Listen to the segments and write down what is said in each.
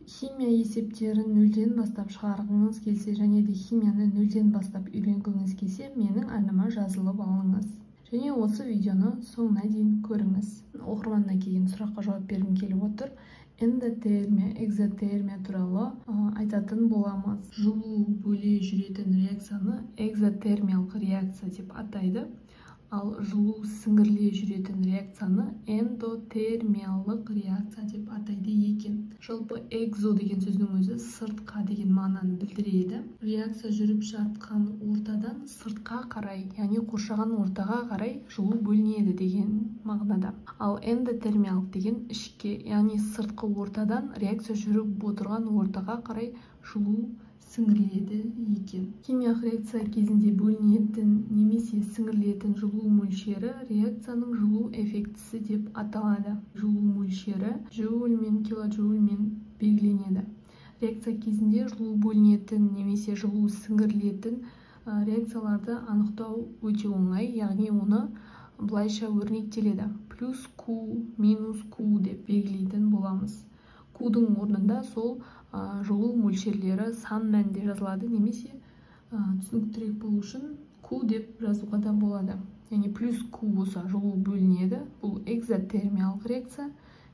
Химия есептерін нөлден бастап шығарғыңыз келсе және де химияны нөлден бастап үйренгіңіз келсе, менің арнама жазылып алыңыз. Және осы видеоны соңына дейін көріңіз. Оқырманнан келген сұраққа жауап бергім келіп отыр. Эндотермия, экзотермия туралы айтатын боламыз. Жылу бөле жүретін реакцияны экзотермиялық реакция деп атайды. Ал жылу сіңіріле жүретін реакцияны эндотермиялық реакция деп атайды екен. Жалпы экзо деген сөздің өзі сыртқа деген мағынаны білдіреді. Реакция жүріп жатқан ортадан сыртқа қарай, яғни қоршаған ортаға қарай жылу бөлінеді деген мағынада. Ал эндотермиялық деген ішке, яғни сыртқы ортадан реакция жүріп отырған ортаға қарай жылу сіңіріледі екен. Химиялық реакция кезінде бөлінетін немесе сіңірілетін жылу мөлшері реакцияның жылу эффектісі деп аталады. Жылу мөлшері джоульмен, килоджоульмен белгіленеді. Реакция кезінде жылу бөлінетін немесе жылу сіңірілетін реакцияларды анықтау өте оңай, яғни оны былайша өрнектеледі. Плюс Q, минус Q деп белгілейтін боламыз. Q-дың орнында сол жылу мөлшерлері сан мәнінде жазылады, немесе түсініктірек болу үшін Q деп жазуға да болады. Яғни плюс Q болса жылу бөлінеді, бұл экзотермиялық реакция.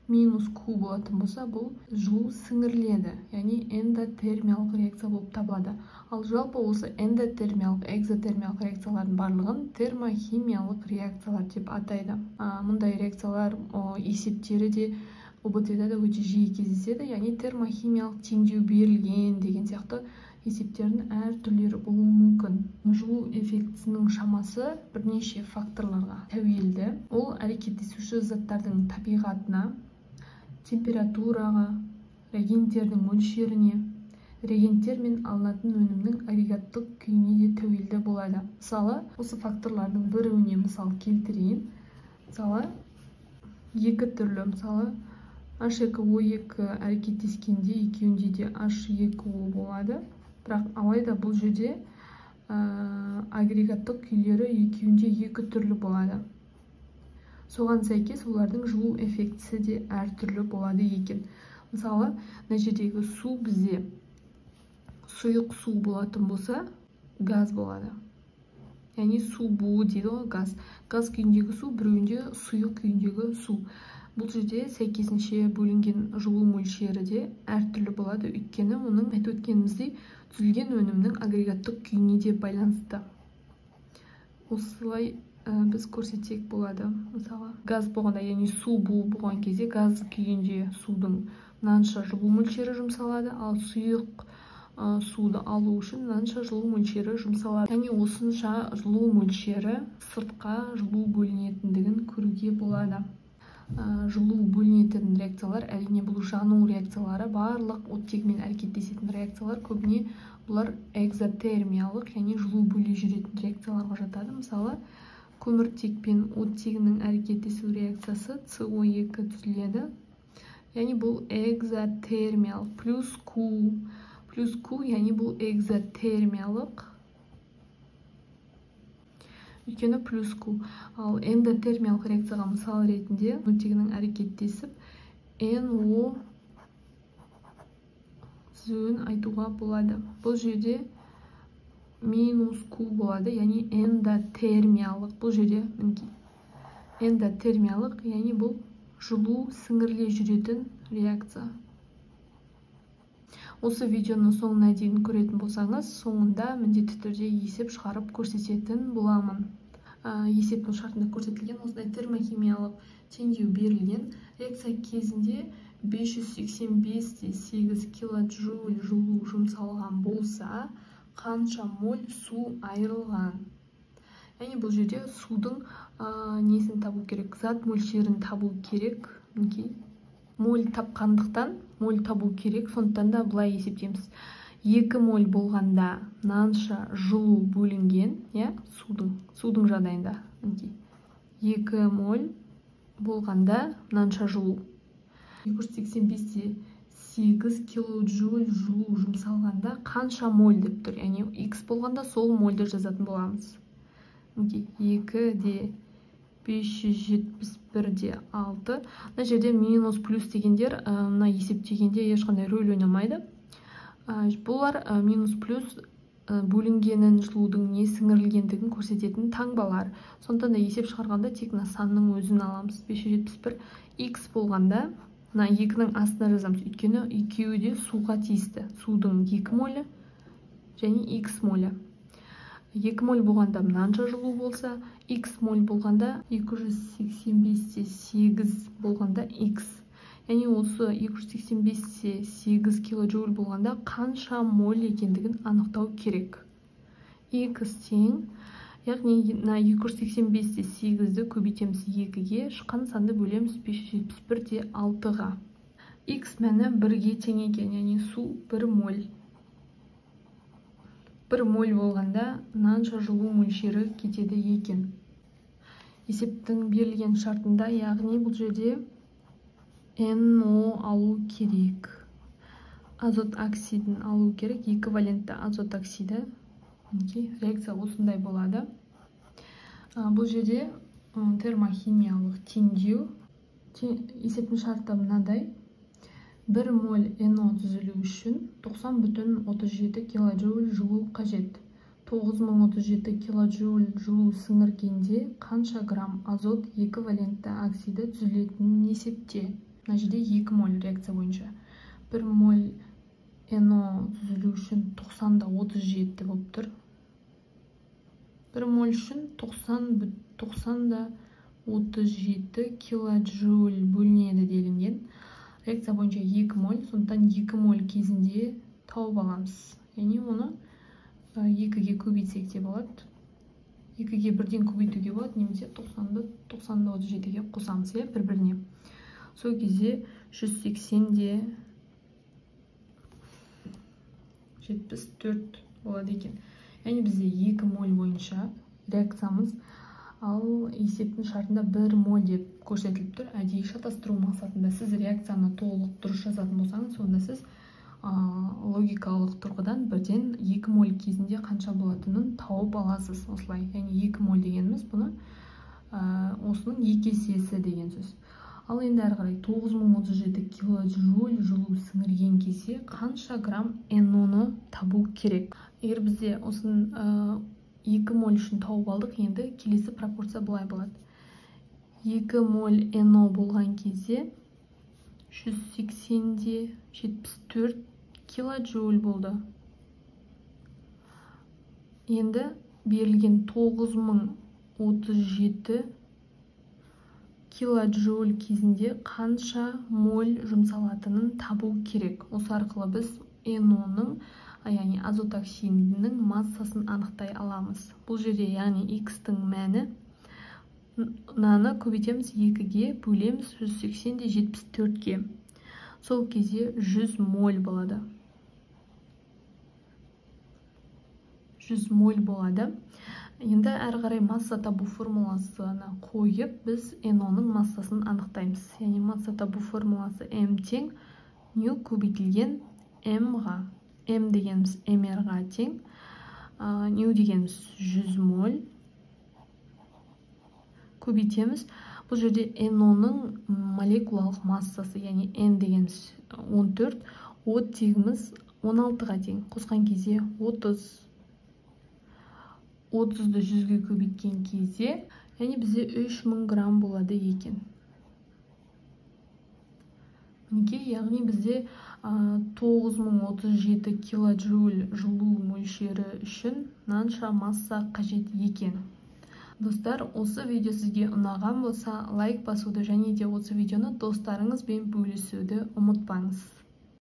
Минус Q болатын болса, бұл жылу сіңіріледі, яғни эндотермиялық реакция болып табылады. Ал жалпы осы эндотермиялық, экзотермиялық реакциялардың барлығын термохимиялық реакциялар деп атайды. Мұндай реакциялар есептері де ОБТ-да да өте жиі кездеседі, яғни термохимиялық теңдеу берілген деген сияқты есептердің әр түрлері болуы мүмкін. Жылу эффектісінің шамасы бірнеше факторларға тәуелді. Ол әрекеттесуші заттардың табиғатына, температураға, реагенттердің мөлшеріне, реагенттер мен алынатын өнімнің агрегаттық күйіне де тәуелді болады. Мысалы, осы факторлардың біреуіне мысал келтірейін. Мысалы, екі түрлі, мысалы, H2O2 әрекеттескенде екеуінде де H2O болады. Бірақ алайда бұл жерде агрегаттық күйлері екеуінде екі түрлі болады. Соған сәйкес олардың жылу эффектісі де әртүрлі болады екен. Мысалы, мына жердегі су бізде сұйық су болатын болса, газ болады. Яғни су буы дейді ғой, газ. Газ күйіндегі су, біреуінде сұйық күйіндегі су. Бұл жерде сәйкесінше бөлінген жылу мөлшері де әртүрлі болады, өйткені оның айтып өткеніміздей түзілген өнімнің агрегаттық күйіне де байланысты. Осылай біз көрсетсек болады. Мысалы, газ болғанда, яғни су буы болған кезде газ күйінде судың мынанша жылу мөлшері жұмсалады, ал сұйық суды алу үшін мынанша жылу мөлшері жұмсалады. Яғни осынша жылу мөлшері сыртқа жылу бөлінетіндігін көруге болады. Жылу бөлінетін реакциялар, әрине бұл жану реакциялары, барлық оттегімен әрекеттесетін реакциялар көбіне бұлар экзотермиялық, яғни жылу бөле жүретін реакцияларға жатады. Мысалы, көміртек пен оттегінің әрекеттесу реакциясы CO2 түзіледі. Яғни бұл экзотермиялық. Плюс Q, яғни бұл экзотермиялық. Өйткені плюс Q. Ал эндотермиялық реакцияға мысал ретінде оттегінің әрекеттесіп NO түзуін айтуға болады. Бұл жерде минус Q болады, яғни эндотермиялық. Бұл жерде эндотермиялық, яғни бұл жылу сіңіріле жүретін реакция. Осы видеоны соңына дейін көретін болсаңыз, соңында міндетті түрде есеп шығарып көрсететін боламын. Есептің шартында көрсетілген осындай термохимиялық теңдеу берілген. Реакция кезінде 585,8 килоджоуль жылу жұмсалған болса, қанша моль су айырылған? Яғни бұл жерде судың несін табу керек, зат мөлшерін табу керек. Моль тапқандықтан моль табу керек, сондықтан да былай есептейміз. 2 моль болғанда мынанша жылу бөлінген, судың жағдайында. 2 моль болғанда мынанша жылу. 285,8 килоджоуль жылу жұмсалғанда қанша моль деп тұр. Яғни X болғанда сол мольді жазатын боламыз. 2-де 571 6. Мына жерде минус плюс дегендер мына есептегенде ешқандай рөл ойнамайды. Бұлар минус плюс бөлінгенін, жылудың не сіңірілгендігін көрсететін таңбалар. Сондықтан да есеп шығарғанда тек мына санның өзін аламыз. 571 x болғанда мына 2-нің астына жазамыз. Өйткені екеуі де суға тиісті. Судың 2 молі және x молі. 2 моль болғанда мынанша жылу болса, x моль болғанда 285-те 8 болғанда x. Яғни осы 285-те 8 килоджоуль болғанда қанша моль екендігін анықтау керек. X тең, яғни 285-те 8-ді көбейтеміз 2-ге, шыққан санды бөлеміз 571-те 6-ға. X мәні 1-ге тең екен, яғни су 1 моль. 1 моль болғанда мынанша жылу мөлшері кетеді екен. Есептің берілген шартында, яғни бұл жерде NO алу керек. Азот оксидін алу керек, эквивалентті азот оксиді. Реакция осындай болады. Бұл жерде термохимиялық теңдеу. Есептің шарты мынадай. 1 моль NO түзілу үшін 90,37 килоджоуль жылу қажет. 9037 килоджоуль жылу сіңіргенде қанша грамм азот эквивалентті оксиді түзілетінін есепте. Мына жерде 2 моль реакция бойынша. 1 моль NO түзілу үшін 90,37 болып тұр. 1 моль үшін 90,37 килоджоуль бөлінеді делінген. Реакция бойынша 2 моль, сондықтан 2 моль кезінде тауып аламыз. Яғни оны 2-ге көбейтсек те болады. 2-ге бірден көбейтуге болады, немесе 90-37-ге қосамыз, бір-біріне. Сол кезде 180-де 74 болады екен. Яғни бізде 2 моль бойынша реакциямыз, ал есептің шартында 1 моль деп көрсетіліп тұр. Әдейі шатастыру мақсатында сіз реакцияны толық дұрыс жазатын болсаңыз, сонда сіз логикалық тұрғыдан бірден 2 моль кезінде қанша болатынын тауып аласыз. Осылай, яғни 2 моль дегеніміз бұны осының 2 есесі деген сөз. Ал енді әрі қарай 9037 килоджоуль жылу сіңірген кезде қанша грамм NO-ны табу керек. Егер бізде осының 2 моль үшін тауып алдық, енді келесі пропорция былай болады. 2 моль NO болған кезде 180-де 74 килоджоуль болды. Енді берілген 9037 килоджоуль кезінде қанша моль жұмсалатынын табу керек. Осы арқылы біз NO-ның, яғни азот оксидінің массасын анықтай аламыз. Бұл жерде, яғни X-тің мәні, мынаны көбейтеміз 2-ге, бөлеміз 180-де 74-ге. Сол кезде 100 моль болады. 100 моль болады. Енді әрі қарай масса табу формуласына қойып, біз NO-ның массасын анықтаймыз. Яғни масса табу формуласы M тең ню көбейтілген M-ға. M дегеніміз MR-ға тең. Ню дегеніміз 100 моль. Көбейтеміз. Бұл жерде NO-ның молекулалық массасы, яғни N дегеніміз 14, оттегіміз 16-ға тең. Қосқан кезде 30. 30-ды 100-ге көбейткен кезде, яғни бізде 3000 грамм болады екен. Яғни бізде 9037 килоджоуль жылу мөлшері үшін мынанша масса қажет екен. Достар, осы видео сізге ұнаған болса, лайк басуды және де осы видеоны достарыңызбен бөлісуді ұмытпаңыз.